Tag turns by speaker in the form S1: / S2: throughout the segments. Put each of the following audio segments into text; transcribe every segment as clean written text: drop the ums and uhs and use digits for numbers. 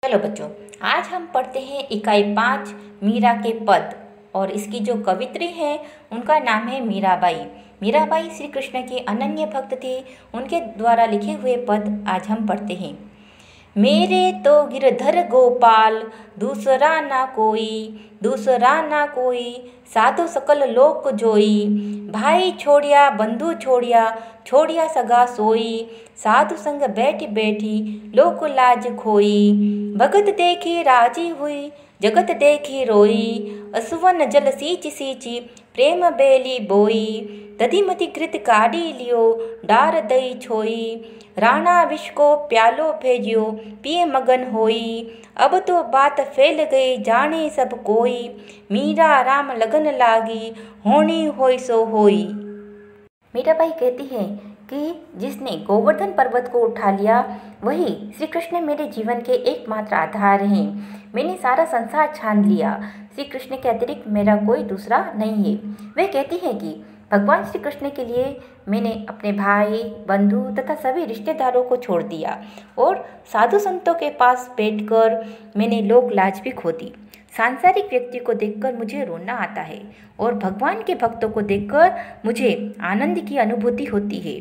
S1: चलो बच्चों, आज हम पढ़ते हैं इकाई 5 मीरा के पद। और इसकी जो कवित्री है उनका नाम है मीराबाई। मीराबाई श्री कृष्ण की अनन्य भक्त थी। उनके द्वारा लिखे हुए पद आज हम पढ़ते हैं। मेरे तो गिरधर गोपाल, दूसरा ना कोई, दूसरा ना कोई, साधु सकल लोक जोई। भाई छोड़िया बंधु छोड़िया, छोड़िया सगा सोई। साधु संग बैठी बैठी, लोक लाज खोई। भगत देखी राजी हुई, जगत देखी रोई। असुवन जल सींच सींची, प्रेम बेली बोई। दधिमति घृत काढ़ी लियो, डार दई छोई। राणा विष को प्यालो भेजियो, पिए मगन होई। अब तो बात फैल गई, जाने सब कोई। मीरा राम लगन लागी, होनी होई सो होई। मीराबाई कहती है कि जिसने गोवर्धन पर्वत को उठा लिया वही श्री कृष्ण मेरे जीवन के एकमात्र आधार हैं। मैंने सारा संसार छान लिया, श्री कृष्ण के अतिरिक्त मेरा कोई दूसरा नहीं है। वे कहती हैं कि भगवान श्री कृष्ण के लिए मैंने अपने भाई बंधु तथा सभी रिश्तेदारों को छोड़ दिया और साधु संतों के पास बैठकर मैंने लोक लाज भी खो दी। सांसारिक व्यक्ति को देखकर मुझे रोना आता है और भगवान के भक्तों को देखकर मुझे आनंद की अनुभूति होती है।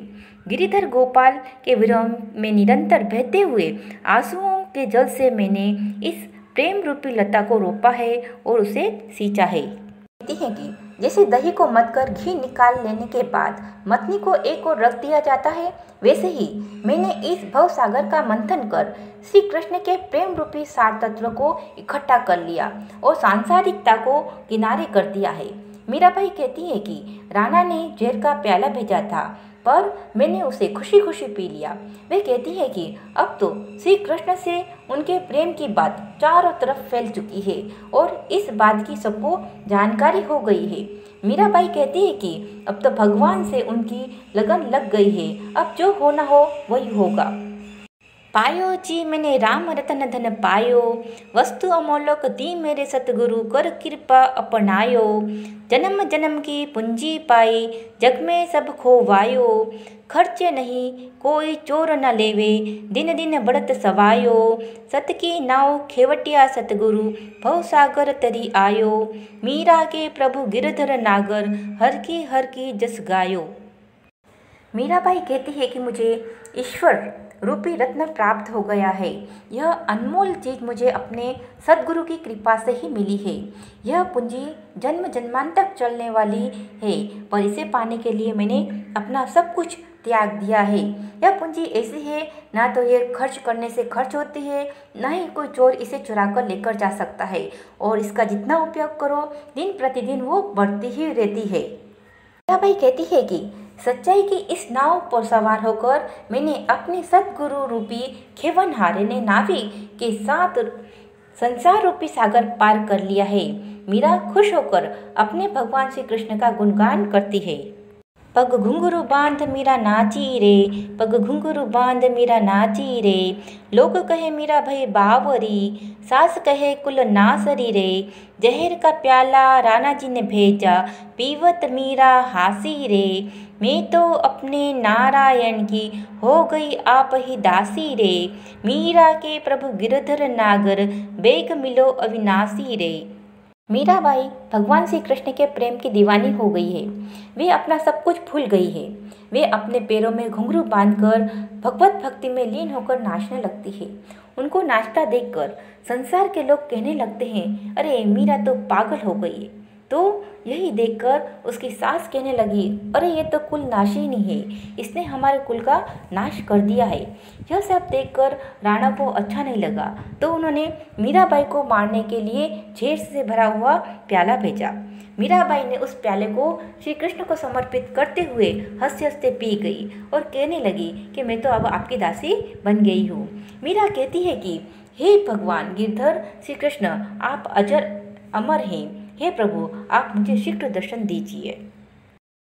S1: गिरिधर गोपाल के विरह में निरंतर बहते हुए आंसुओं के जल से मैंने इस प्रेम रूपी लता को रोपा है और उसे सींचा है। कहती है कि जैसे दही को मथकर घी निकाल लेने के बाद मथनी को एक ओर रख दिया जाता है, वैसे ही मैंने इस भव सागर का मंथन कर श्री कृष्ण के प्रेम रूपी सार तत्व को इकट्ठा कर लिया और सांसारिकता को किनारे कर दिया है। मीराबाई कहती है कि राणा ने जहर का प्याला भेजा था पर मैंने उसे खुशी खुशी पी लिया। वे कहती है कि अब तो श्री कृष्ण से उनके प्रेम की बात चारों तरफ फैल चुकी है और इस बात की सबको जानकारी हो गई है। मीराबाई कहती है कि अब तो भगवान से उनकी लगन लग गई है, अब जो होना हो वही होगा। पायो जी मैंने राम रतन धन पायो, वस्तु अमोलक दी मेरे सतगुरु कर कृपा अपनायो। जन्म जन्म की पूंजी पाई, जग में सब खोवायो। खर्चे नहीं कोई चोर न लेवे, दिन दिन बढ़त सवायो। सत की नाव खेवटिया सतगुरु, भव सागर तरी आयो। मीरा के प्रभु गिरधर नागर, हर की जस गायो। मीराबाई कहती है कि मुझे ईश्वर रूपी रत्न प्राप्त हो गया है। यह अनमोल चीज मुझे अपने सद्गुरु की कृपा से ही मिली है। यह पूंजी जन्म जन्मांतर चलने वाली है, पर इसे पाने के लिए मैंने अपना सब कुछ त्याग दिया है। यह पूंजी ऐसी है, ना तो ये खर्च करने से खर्च होती है, ना ही कोई चोर इसे चुरा कर लेकर जा सकता है, और इसका जितना उपयोग करो दिन प्रतिदिन वो बढ़ती ही रहती है। मीराबाई कहती है कि सच्चाई की इस नाव पर सवार होकर मैंने अपने सद्गुरु रूपी खेवन हारे नावी के साथ संसार रूपी सागर पार कर लिया है। मीरा खुश होकर अपने भगवान श्री कृष्ण का गुणगान करती है। पग घुंघरू बांध मीरा नाची रे, पग घुंघरू बांध मीरा नाची रे। लोग कहे मीरा भई बावरी, सास कहे कुल नासरी रे। जहर का प्याला राणा जी ने भेजा, पीवत मीरा हासी रे। मैं तो अपने नारायण की हो गई आप ही दासी रे। मीरा के प्रभु गिरधर नागर, बेग मिलो अविनाशी रे। मीराबाई भगवान श्री कृष्ण के प्रेम की दीवानी हो गई है। वे अपना सब कुछ भूल गई है। वे अपने पैरों में घुंघरू बांधकर भगवत भक्ति में लीन होकर नाचने लगती है। उनको नाचता देखकर संसार के लोग कहने लगते हैं, अरे मीरा तो पागल हो गई है। तो यही देखकर उसकी सास कहने लगी, अरे ये तो कुल नाशिनी है, इसने हमारे कुल का नाश कर दिया है। यह सब देखकर राणा को अच्छा नहीं लगा, तो उन्होंने मीराबाई को मारने के लिए झेर से भरा हुआ प्याला भेजा। मीराबाई ने उस प्याले को श्री कृष्ण को समर्पित करते हुए हंसते हंसते पी गई और कहने लगी कि मैं तो अब आपकी दासी बन गई हूँ। मीरा कहती है कि हे भगवान गिरधर श्री कृष्ण, आप अजर अमर हैं। हे प्रभु, आप मुझे शीघ्र दर्शन दीजिए।